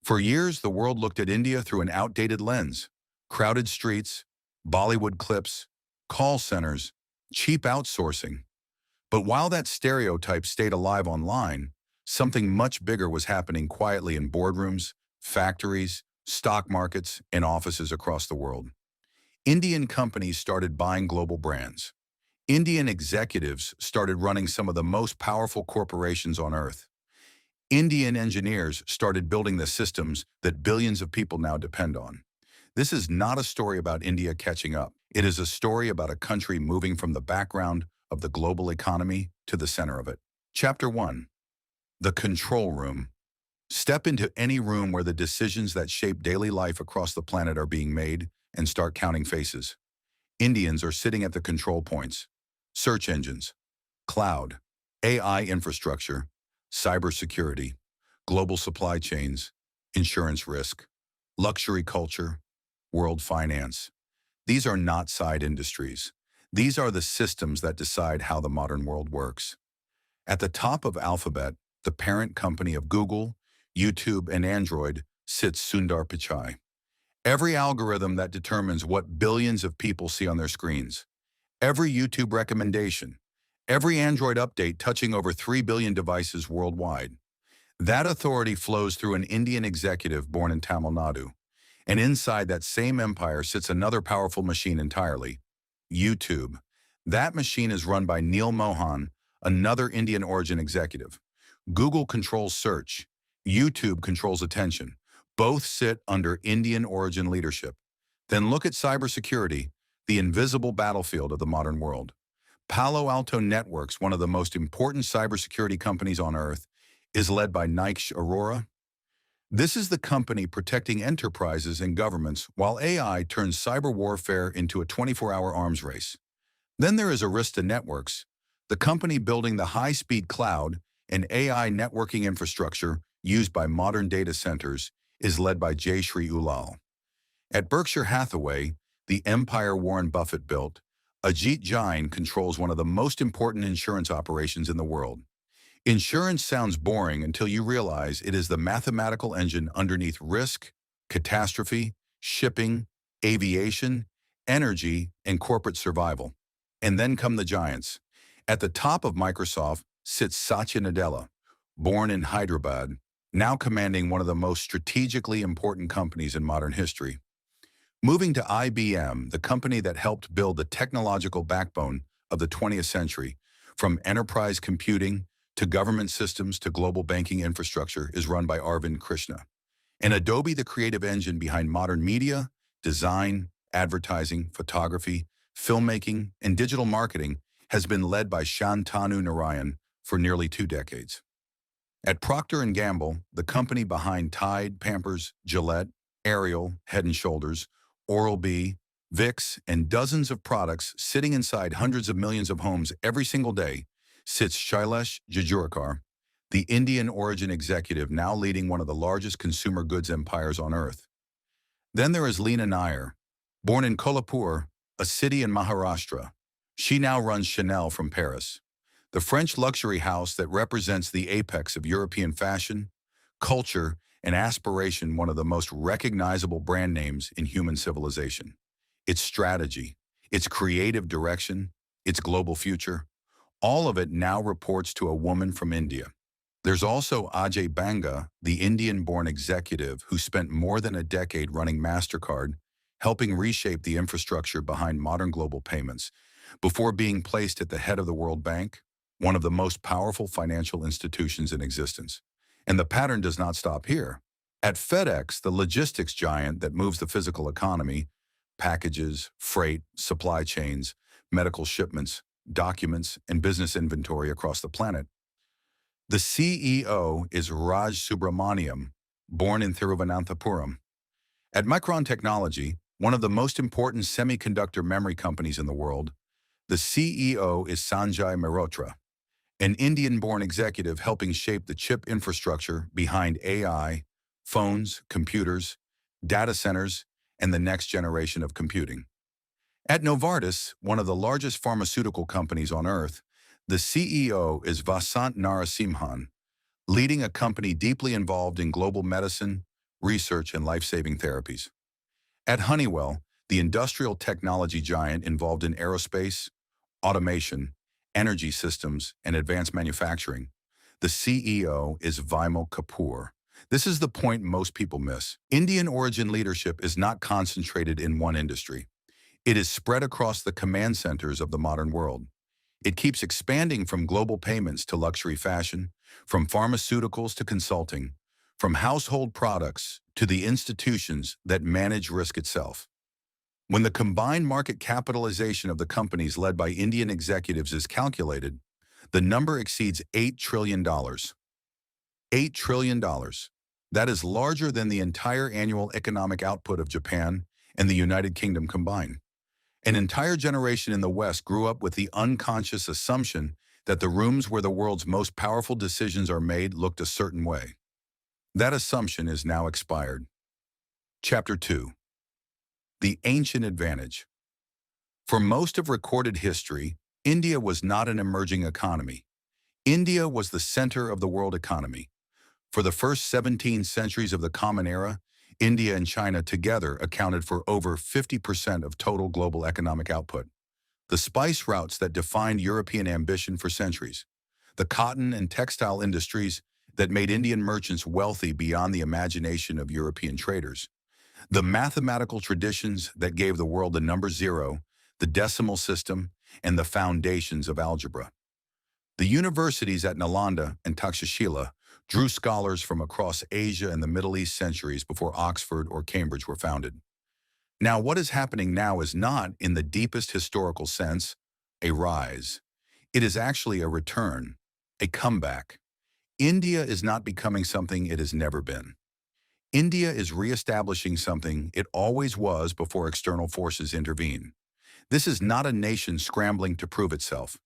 For years, the world looked at India through an outdated lens. Crowded streets, Bollywood clips, call centers, cheap outsourcing. But while that stereotype stayed alive online, something much bigger was happening quietly in boardrooms, factories, stock markets, and offices across the world. Indian companies started buying global brands. Indian executives started running some of the most powerful corporations on earth. Indian engineers started building the systems that billions of people now depend on. This is not a story about India catching up. It is a story about a country moving from the background of the global economy to the center of it. Chapter 1. The Control Room. Step into any room where the decisions that shape daily life across the planet are being made and start counting faces. Indians are sitting at the control points. Search engines, cloud, AI infrastructure, cybersecurity, global supply chains, insurance risk, luxury culture, world finance. These are not side industries. These are the systems that decide how the modern world works. At the top of Alphabet, the parent company of Google, YouTube, and Android, sits Sundar Pichai. Every algorithm that determines what billions of people see on their screens, every YouTube recommendation, every Android update touching over 3 billion devices worldwide. That authority flows through an Indian executive born in Tamil Nadu. And inside that same empire sits another powerful machine entirely, YouTube. That machine is run by Neil Mohan, another Indian origin executive. Google controls search. YouTube controls attention. Both sit under Indian origin leadership. Then look at cybersecurity, the invisible battlefield of the modern world. Palo Alto Networks, one of the most important cybersecurity companies on earth, is led by Nikesh Arora. This is the company protecting enterprises and governments while AI turns cyber warfare into a 24-hour arms race. Then there is Arista Networks, the company building the high-speed cloud and AI networking infrastructure used by modern data centers, is led by Jaishankar Ulal. At Berkshire Hathaway, the empire Warren Buffett built, Ajit Jain controls one of the most important insurance operations in the world. Insurance sounds boring until you realize it is the mathematical engine underneath risk, catastrophe, shipping, aviation, energy, and corporate survival. And then come the giants. At the top of Microsoft sits Satya Nadella, born in Hyderabad, now commanding one of the most strategically important companies in modern history. Moving to IBM, the company that helped build the technological backbone of the 20th century, from enterprise computing to government systems to global banking infrastructure, is run by Arvind Krishna. And Adobe, the creative engine behind modern media, design, advertising, photography, filmmaking, and digital marketing, has been led by Shantanu Narayan for nearly 2 decades. At Procter & Gamble, the company behind Tide, Pampers, Gillette, Ariel, Head & Shoulders, Oral-B, Vicks, and dozens of products sitting inside hundreds of millions of homes every single day, sits Shailesh Jejurikar, the Indian origin executive now leading one of the largest consumer goods empires on earth. Then there is Leena Nair, born in Kolhapur, a city in Maharashtra. She now runs Chanel from Paris, the French luxury house that represents the apex of European fashion, culture, and aspiration, one of the most recognizable brand names in human civilization. Its strategy, its creative direction, its global future, all of it now reports to a woman from India. There's also Ajay Banga, the Indian-born executive who spent more than a decade running MasterCard, helping reshape the infrastructure behind modern global payments, before being placed at the head of the World Bank, one of the most powerful financial institutions in existence. And the pattern does not stop here. At FedEx, the logistics giant that moves the physical economy, packages, freight, supply chains, medical shipments, documents, and business inventory across the planet, the CEO is Raj Subramaniam, born in Thiruvananthapuram. At Micron Technology, one of the most important semiconductor memory companies in the world, the CEO is Sanjay Mehrotra, an Indian-born executive helping shape the chip infrastructure behind AI, phones, computers, data centers, and the next generation of computing. At Novartis, one of the largest pharmaceutical companies on earth, the CEO is Vasant Narasimhan, leading a company deeply involved in global medicine, research, and life-saving therapies. At Honeywell, the industrial technology giant involved in aerospace, automation, energy systems, and advanced manufacturing, the CEO is Vimal Kapoor. This is the point most people miss. Indian origin leadership is not concentrated in one industry. It is spread across the command centers of the modern world. It keeps expanding from global payments to luxury fashion, from pharmaceuticals to consulting, from household products to the institutions that manage risk itself. When the combined market capitalization of the companies led by Indian executives is calculated, the number exceeds $8 trillion. $8 trillion. That is larger than the entire annual economic output of Japan and the United Kingdom combined. An entire generation in the West grew up with the unconscious assumption that the rooms where the world's most powerful decisions are made looked a certain way. That assumption is now expired. Chapter 2. The Ancient Advantage. For most of recorded history, India was not an emerging economy. India was the center of the world economy. For the first 17 centuries of the Common Era, India and China together accounted for over 50% of total global economic output. The spice routes that defined European ambition for centuries, the cotton and textile industries that made Indian merchants wealthy beyond the imagination of European traders, the mathematical traditions that gave the world the number zero, the decimal system, and the foundations of algebra. The universities at Nalanda and Takshashila drew scholars from across Asia and the Middle East centuries before Oxford or Cambridge were founded. Now, what is happening now is not, in the deepest historical sense, a rise. It is actually a return, a comeback. India is not becoming something it has never been. India is reestablishing something it always was before external forces intervene. This is not a nation scrambling to prove itself.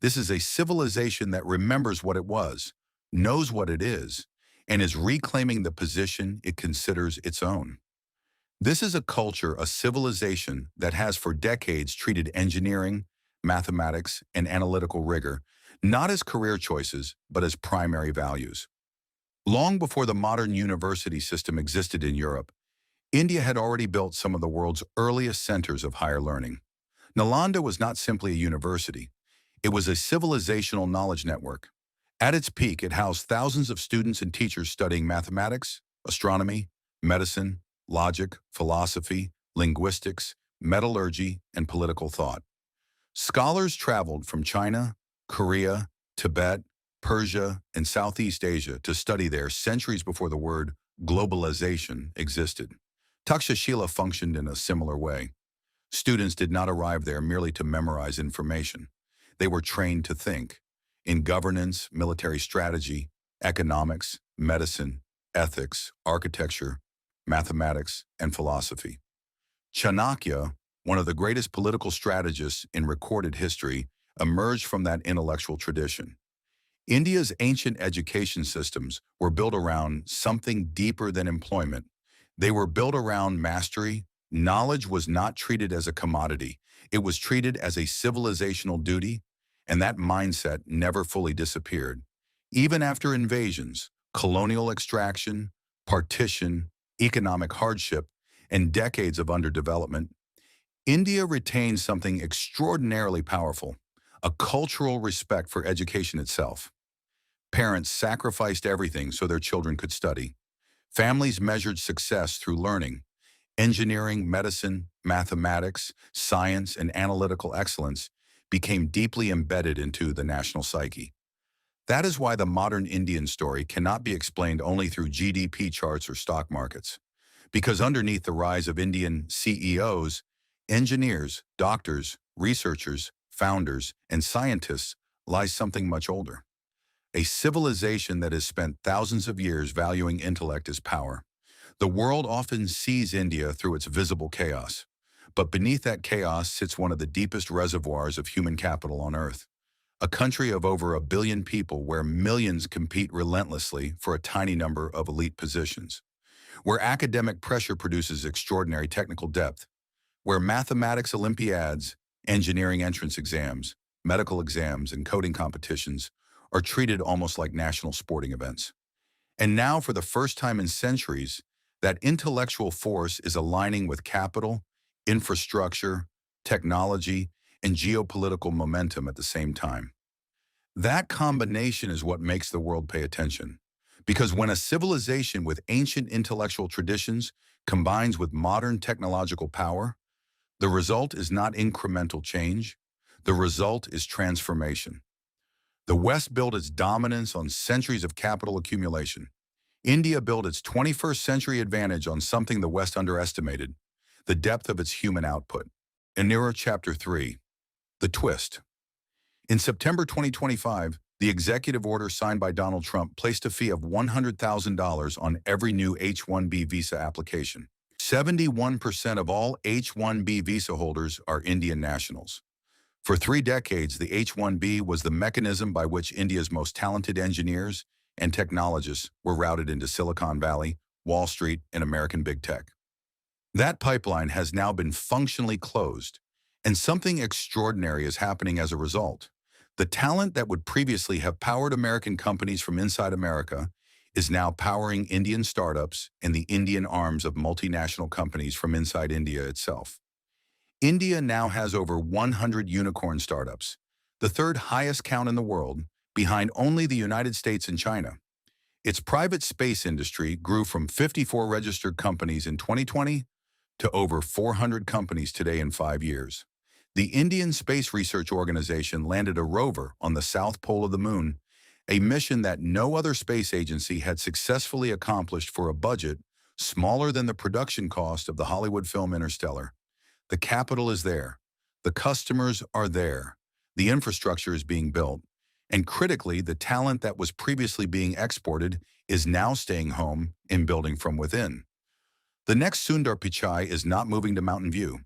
This is a civilization that remembers what it was, knows what it is, and is reclaiming the position it considers its own. This is a culture, a civilization that has for decades treated engineering, mathematics, and analytical rigor not as career choices, but as primary values. Long before the modern university system existed in Europe, India had already built some of the world's earliest centers of higher learning. Nalanda was not simply a university. It was a civilizational knowledge network. At its peak, it housed thousands of students and teachers studying mathematics, astronomy, medicine, logic, philosophy, linguistics, metallurgy, and political thought. Scholars traveled from China, Korea, Tibet, Persia, and Southeast Asia to study there centuries before the word globalization existed. Takshashila functioned in a similar way. Students did not arrive there merely to memorize information. They were trained to think in governance, military strategy, economics, medicine, ethics, architecture, mathematics, and philosophy. Chanakya, one of the greatest political strategists in recorded history, emerged from that intellectual tradition. India's ancient education systems were built around something deeper than employment. They were built around mastery. Knowledge was not treated as a commodity. It was treated as a civilizational duty, and that mindset never fully disappeared. Even after invasions, colonial extraction, partition, economic hardship, and decades of underdevelopment, India retained something extraordinarily powerful, a cultural respect for education itself. Parents sacrificed everything so their children could study. Families measured success through learning. Engineering, medicine, mathematics, science, and analytical excellence became deeply embedded into the national psyche. That is why the modern Indian story cannot be explained only through GDP charts or stock markets. Because underneath the rise of Indian CEOs, engineers, doctors, researchers, founders, and scientists lies something much older. A civilization that has spent thousands of years valuing intellect as power. The world often sees India through its visible chaos, but beneath that chaos sits one of the deepest reservoirs of human capital on Earth. A country of over 1 billion people where millions compete relentlessly for a tiny number of elite positions. Where academic pressure produces extraordinary technical depth. Where mathematics Olympiads, engineering entrance exams, medical exams, and coding competitions are treated almost like national sporting events. And now, for the first time in centuries, That intellectual force is aligning with capital, infrastructure, technology, and geopolitical momentum at the same time. That combination is what makes the world pay attention. Because when a civilization with ancient intellectual traditions combines with modern technological power, the result is not incremental change. The result is transformation. The West built its dominance on centuries of capital accumulation. India built its 21st century advantage on something the West underestimated, the depth of its human output. Enera Chapter 3, The Twist. In September 2025, the executive order signed by Donald Trump placed a fee of $100,000 on every new H-1B visa application. 71% of all H-1B visa holders are Indian nationals. For 3 decades, the H-1B was the mechanism by which India's most talented engineers and technologists were routed into Silicon Valley, Wall Street, and American big tech. That pipeline has now been functionally closed, and something extraordinary is happening as a result. The talent that would previously have powered American companies from inside America is now powering Indian startups and the Indian arms of multinational companies from inside India itself. India now has over 100 unicorn startups, the third highest count in the world, behind only the United States and China. Its private space industry grew from 54 registered companies in 2020 to over 400 companies today in 5 years. The Indian Space Research Organization landed a rover on the south pole of the moon, a mission that no other space agency had successfully accomplished for a budget smaller than the production cost of the Hollywood film Interstellar. The capital is there, the customers are there, the infrastructure is being built, and critically, the talent that was previously being exported is now staying home and building from within. The next Sundar Pichai is not moving to Mountain View.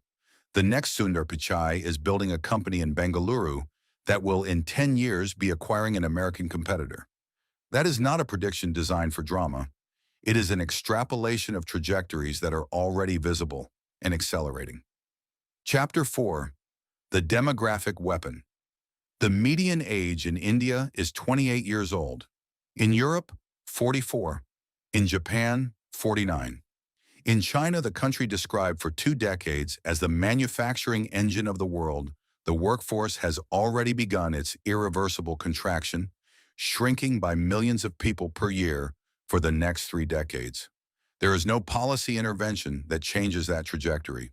The next Sundar Pichai is building a company in Bengaluru that will in 10 years be acquiring an American competitor. That is not a prediction designed for drama. It is an extrapolation of trajectories that are already visible and accelerating. Chapter 4, The Demographic Weapon. The median age in India is 28 years old. In Europe, 44. In Japan, 49. In China, the country described for 2 decades as the manufacturing engine of the world, the workforce has already begun its irreversible contraction, shrinking by millions of people per year for the next 3 decades. There is no policy intervention that changes that trajectory.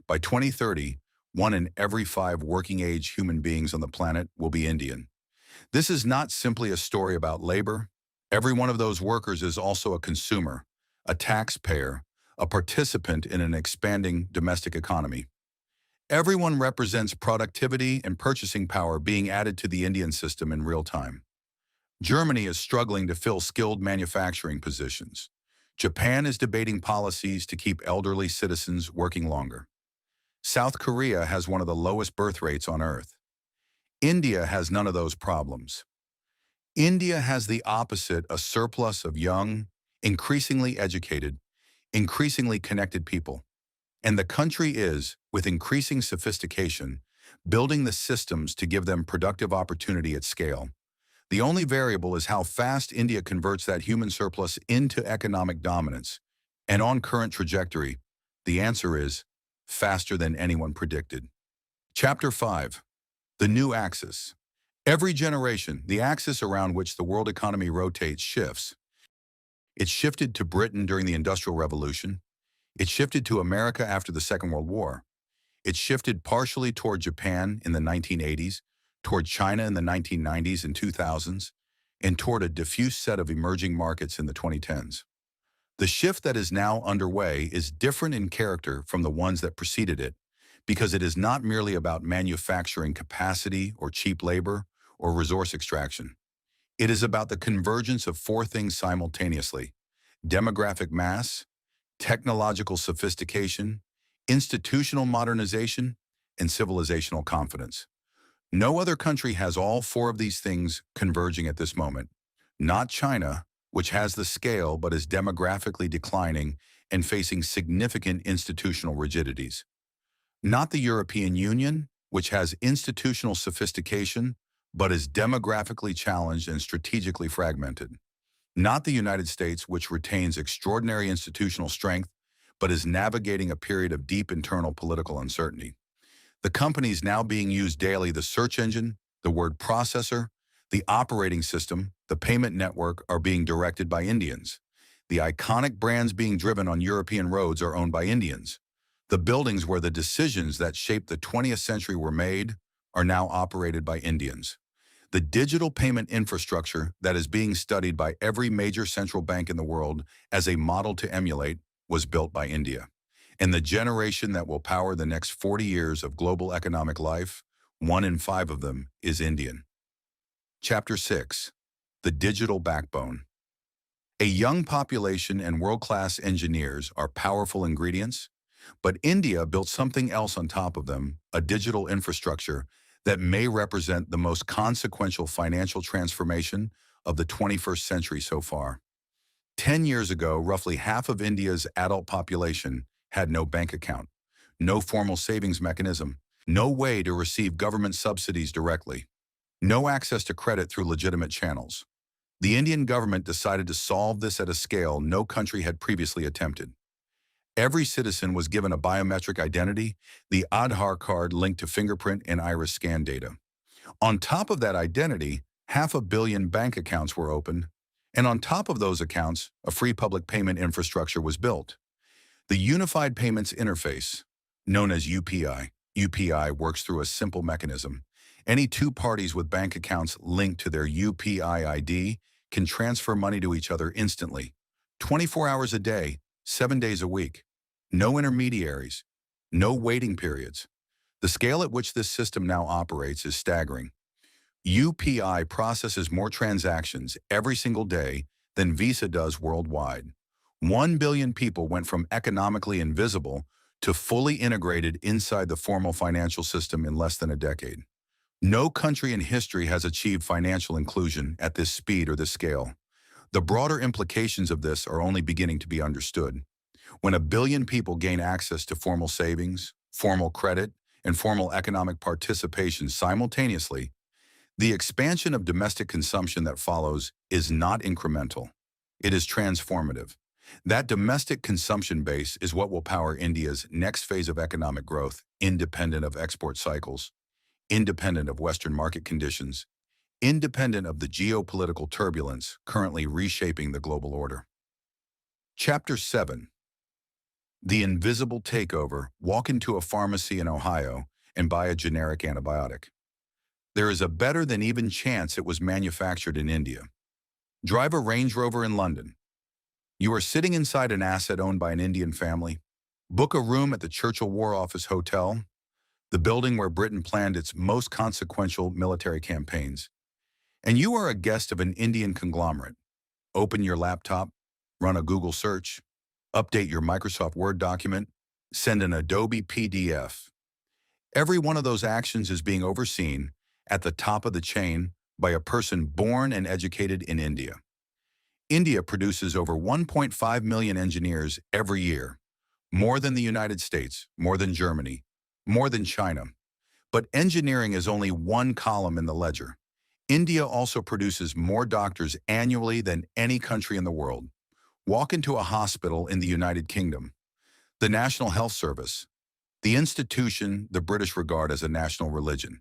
By 2030, 1 in every 5 working-age human beings on the planet will be Indian. This is not simply a story about labor. Every one of those workers is also a consumer, a taxpayer, a participant in an expanding domestic economy. Everyone represents productivity and purchasing power being added to the Indian system in real time. Germany is struggling to fill skilled manufacturing positions. Japan is debating policies to keep elderly citizens working longer. South Korea has one of the lowest birth rates on Earth. India has none of those problems. India has the opposite, a surplus of young, increasingly educated, increasingly connected people. And the country is, with increasing sophistication, building the systems to give them productive opportunity at scale. The only variable is how fast India converts that human surplus into economic dominance. And on current trajectory, the answer is faster than anyone predicted. Chapter 5, The New Axis. Every generation, the axis around which the world economy rotates shifts. It shifted to Britain during the Industrial Revolution. It shifted to America after the Second World War. It shifted partially toward Japan in the 1980s, toward China in the 1990s and 2000s, and toward a diffuse set of emerging markets in the 2010s. The shift that is now underway is different in character from the ones that preceded it, because it is not merely about manufacturing capacity or cheap labor or resource extraction. It is about the convergence of 4 things simultaneously: demographic mass, technological sophistication, institutional modernization, and civilizational confidence. No other country has all 4 of these things converging at this moment. Not China, which has the scale but is demographically declining and facing significant institutional rigidities. Not the European Union, which has institutional sophistication but is demographically challenged and strategically fragmented. Not the United States, which retains extraordinary institutional strength, but is navigating a period of deep internal political uncertainty. The companies now being used daily, the search engine, the word processor, the operating system, the payment network are being directed by Indians. The iconic brands being driven on European roads are owned by Indians. The buildings where the decisions that shaped the 20th century were made are now operated by Indians. The digital payment infrastructure that is being studied by every major central bank in the world as a model to emulate was built by India. And the generation that will power the next 40 years of global economic life, 1 in 5 of them is Indian. Chapter 6. The Digital Backbone. A young population and world-class engineers are powerful ingredients, but India built something else on top of them, a digital infrastructure that may represent the most consequential financial transformation of the 21st century so far. 10 years ago, roughly half of India's adult population had no bank account, no formal savings mechanism, no way to receive government subsidies directly, no access to credit through legitimate channels. The Indian government decided to solve this at a scale no country had previously attempted. Every citizen was given a biometric identity, the Aadhaar card linked to fingerprint and iris scan data. On top of that identity, 500 million bank accounts were opened, and on top of those accounts, a free public payment infrastructure was built. The Unified Payments Interface, known as UPI, works through a simple mechanism. Any two parties with bank accounts linked to their UPI ID can transfer money to each other instantly, 24 hours a day, 7 days a week. No intermediaries, no waiting periods. The scale at which this system now operates is staggering. UPI processes more transactions every single day than Visa does worldwide. 1 billion people went from economically invisible to fully integrated inside the formal financial system in less than a decade. No country in history has achieved financial inclusion at this speed or this scale. The broader implications of this are only beginning to be understood. When 1 billion people gain access to formal savings, formal credit, and formal economic participation simultaneously, the expansion of domestic consumption that follows is not incremental. It is transformative. That domestic consumption base is what will power India's next phase of economic growth, independent of export cycles, independent of Western market conditions, independent of the geopolitical turbulence currently reshaping the global order. Chapter 7. The Invisible Takeover. Walk into a pharmacy in Ohio and buy a generic antibiotic. There is a better than even chance it was manufactured in India. Drive a Range Rover in London. You are sitting inside an asset owned by an Indian family. Book a room at the Churchill War Office Hotel, the building where Britain planned its most consequential military campaigns. And you are a guest of an Indian conglomerate. Open your laptop, run a Google search, update your Microsoft Word document, send an Adobe PDF. Every one of those actions is being overseen at the top of the chain by a person born and educated in India. India produces over 1.5 million engineers every year, more than the United States, more than Germany, more than China. But engineering is only one column in the ledger. India also produces more doctors annually than any country in the world. Walk into a hospital in the United Kingdom. The National Health Service, the institution the British regard as a national religion.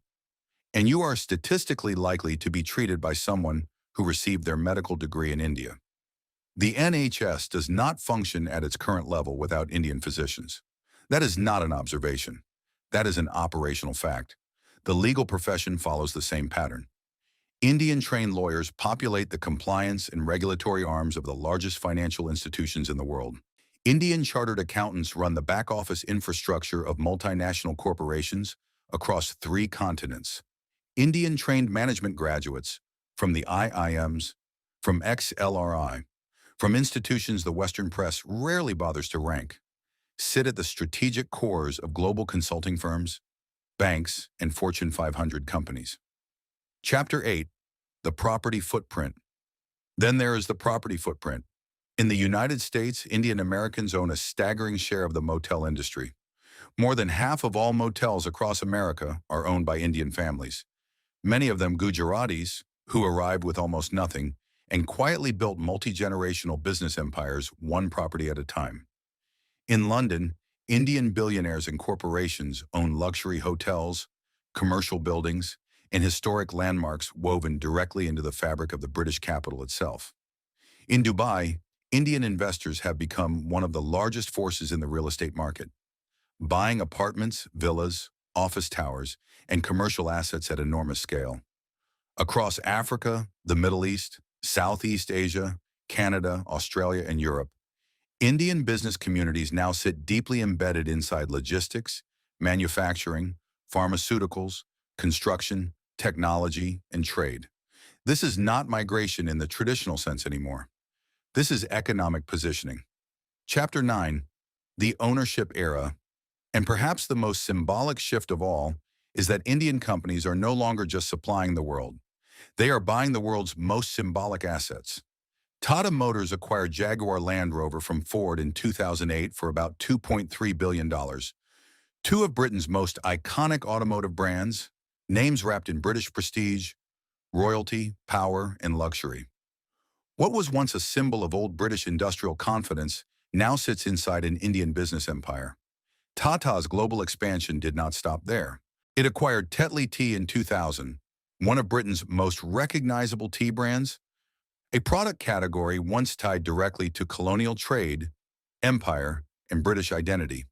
And you are statistically likely to be treated by someone who received their medical degree in India. The NHS does not function at its current level without Indian physicians. That is not an observation. That is an operational fact. The legal profession follows the same pattern. Indian-trained lawyers populate the compliance and regulatory arms of the largest financial institutions in the world. Indian chartered accountants run the back-office infrastructure of multinational corporations across 3 continents. Indian-trained management graduates from the IIMs, from XLRI, from institutions the Western press rarely bothers to rank, sit at the strategic cores of global consulting firms, banks, and Fortune 500 companies. Chapter 8. The Property Footprint. Then there is the property footprint. In the United States, Indian Americans own a staggering share of the motel industry. More than half of all motels across America are owned by Indian families. Many of them Gujaratis, who arrived with almost nothing, and quietly built multi-generational business empires one property at a time. In London, Indian billionaires and corporations own luxury hotels, commercial buildings, and historic landmarks woven directly into the fabric of the British capital itself. In Dubai, Indian investors have become one of the largest forces in the real estate market, buying apartments, villas, office towers, and commercial assets at enormous scale. Across Africa, the Middle East, Southeast Asia, Canada, Australia, and Europe, Indian business communities now sit deeply embedded inside logistics, manufacturing, pharmaceuticals, construction, technology, and trade. This is not migration in the traditional sense anymore. This is economic positioning. Chapter 9, the ownership era, and perhaps the most symbolic shift of all, is that Indian companies are no longer just supplying the world. They are buying the world's most symbolic assets. Tata Motors acquired Jaguar Land Rover from Ford in 2008 for about $2.3 billion. Two of Britain's most iconic automotive brands, names wrapped in British prestige, royalty, power, and luxury. What was once a symbol of old British industrial confidence now sits inside an Indian business empire. Tata's global expansion did not stop there. It acquired Tetley Tea in 2000, one of Britain's most recognizable tea brands, a product category once tied directly to colonial trade, empire, and British identity.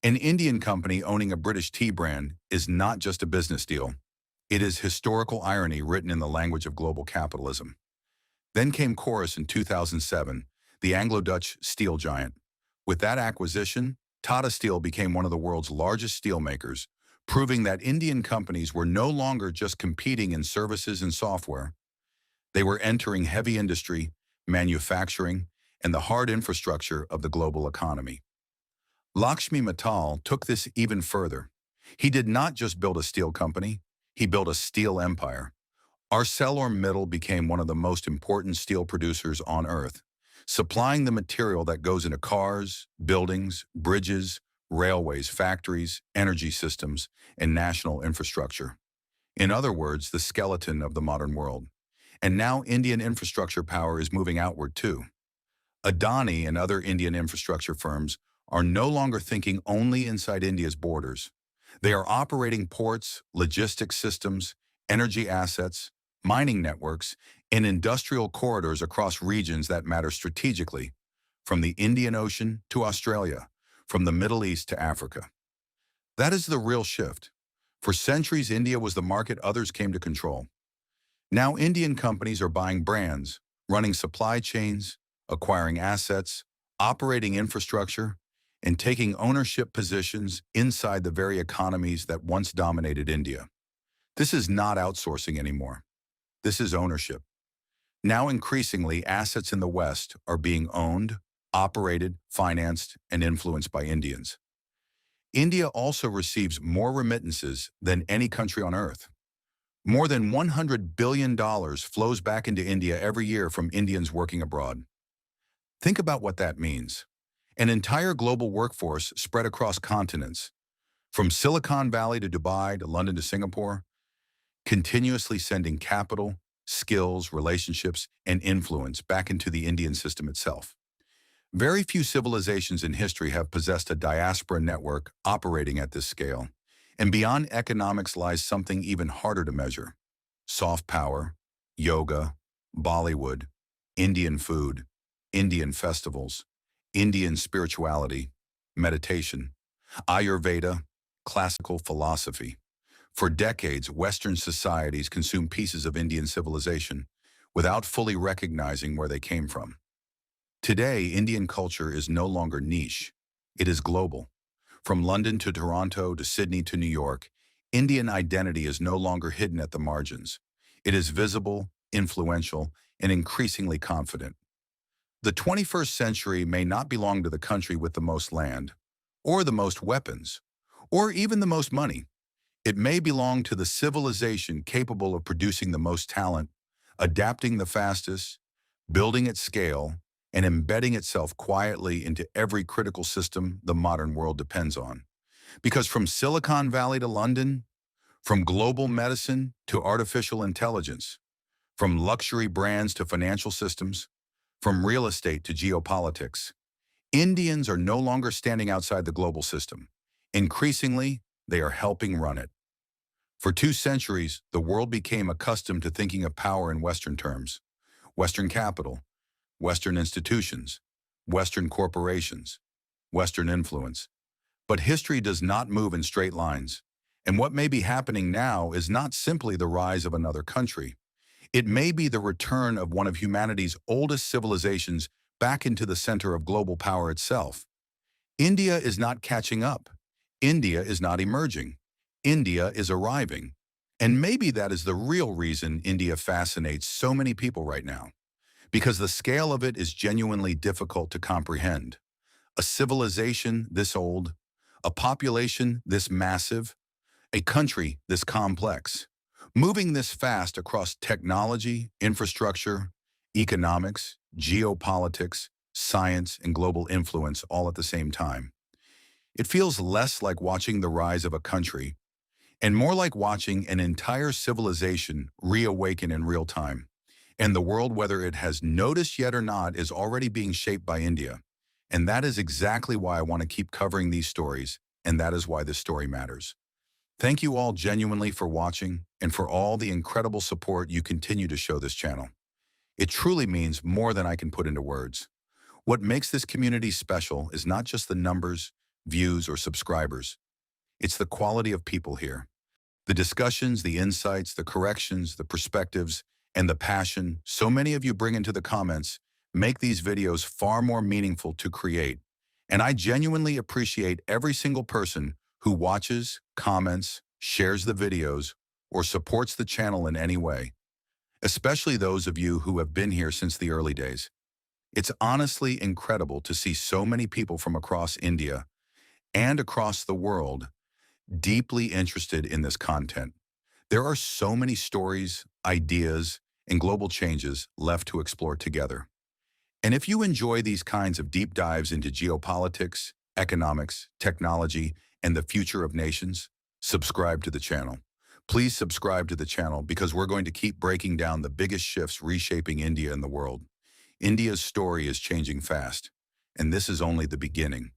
An Indian company owning a British tea brand is not just a business deal. It is historical irony written in the language of global capitalism. Then came Chorus in 2007, the Anglo-Dutch steel giant. With that acquisition, Tata Steel became one of the world's largest steel makers, proving that Indian companies were no longer just competing in services and software. They were entering heavy industry, manufacturing, and the hard infrastructure of the global economy. Lakshmi Mittal took this even further. He did not just build a steel company, he built a steel empire. ArcelorMittal became one of the most important steel producers on Earth, supplying the material that goes into cars, buildings, bridges, railways, factories, energy systems, and national infrastructure. In other words, the skeleton of the modern world. And now Indian infrastructure power is moving outward too. Adani and other Indian infrastructure firms are no longer thinking only inside India's borders. They are operating ports, logistics systems, energy assets, mining networks, and industrial corridors across regions that matter strategically, from the Indian Ocean to Australia, from the Middle East to Africa. That is the real shift. For centuries, India was the market others came to control. Now Indian companies are buying brands, running supply chains, acquiring assets, operating infrastructure, and taking ownership positions inside the very economies that once dominated India. This is not outsourcing anymore. This is ownership. Now increasingly, assets in the West are being owned, operated, financed, and influenced by Indians. India also receives more remittances than any country on Earth. More than $100 billion flows back into India every year from Indians working abroad. Think about what that means. An entire global workforce spread across continents, from Silicon Valley to Dubai to London to Singapore, continuously sending capital, skills, relationships, and influence back into the Indian system itself. Very few civilizations in history have possessed a diaspora network operating at this scale. And beyond economics lies something even harder to measure: soft power, yoga, Bollywood, Indian food, Indian festivals, Indian spirituality, meditation, Ayurveda, classical philosophy. For decades, Western societies consumed pieces of Indian civilization without fully recognizing where they came from. Today, Indian culture is no longer niche. It is global. From London to Toronto to Sydney to New York, Indian identity is no longer hidden at the margins. It is visible, influential, and increasingly confident. The 21st century may not belong to the country with the most land, or the most weapons, or even the most money. It may belong to the civilization capable of producing the most talent, adapting the fastest, building at scale, and embedding itself quietly into every critical system the modern world depends on. Because from Silicon Valley to London, from global medicine to artificial intelligence, From luxury brands to financial systems, from real estate to geopolitics, Indians are no longer standing outside the global system. Increasingly, they are helping run it. For 2 centuries, the world became accustomed to thinking of power in Western terms. Western capital, Western institutions, Western corporations, Western influence. But history does not move in straight lines. And what may be happening now is not simply the rise of another country. It may be the return of one of humanity's oldest civilizations back into the center of global power itself. India is not catching up. India is not emerging. India is arriving. And maybe that is the real reason India fascinates so many people right now, because the scale of it is genuinely difficult to comprehend. A civilization this old, a population this massive, a country this complex, moving this fast across technology, infrastructure, economics, geopolitics, science, and global influence all at the same time. It feels less like watching the rise of a country and more like watching an entire civilization reawaken in real time. And the world, whether it has noticed yet or not, is already being shaped by India. And that is exactly why I want to keep covering these stories, and that is why this story matters. Thank you all genuinely for watching and for all the incredible support you continue to show this channel. It truly means more than I can put into words. What makes this community special is not just the numbers, views, or subscribers. It's the quality of people here. The discussions, the insights, the corrections, the perspectives, and the passion so many of you bring into the comments make these videos far more meaningful to create. And I genuinely appreciate every single person who watches, comments, shares the videos, or supports the channel in any way, especially those of you who have been here since the early days. It's honestly incredible to see so many people from across India and across the world deeply interested in this content. There are so many stories, ideas, and global changes left to explore together. And if you enjoy these kinds of deep dives into geopolitics, economics, technology, and the future of nations, subscribe to the channel. Please subscribe to the channel because we're going to keep breaking down the biggest shifts reshaping India and the world. India's story is changing fast, and this is only the beginning.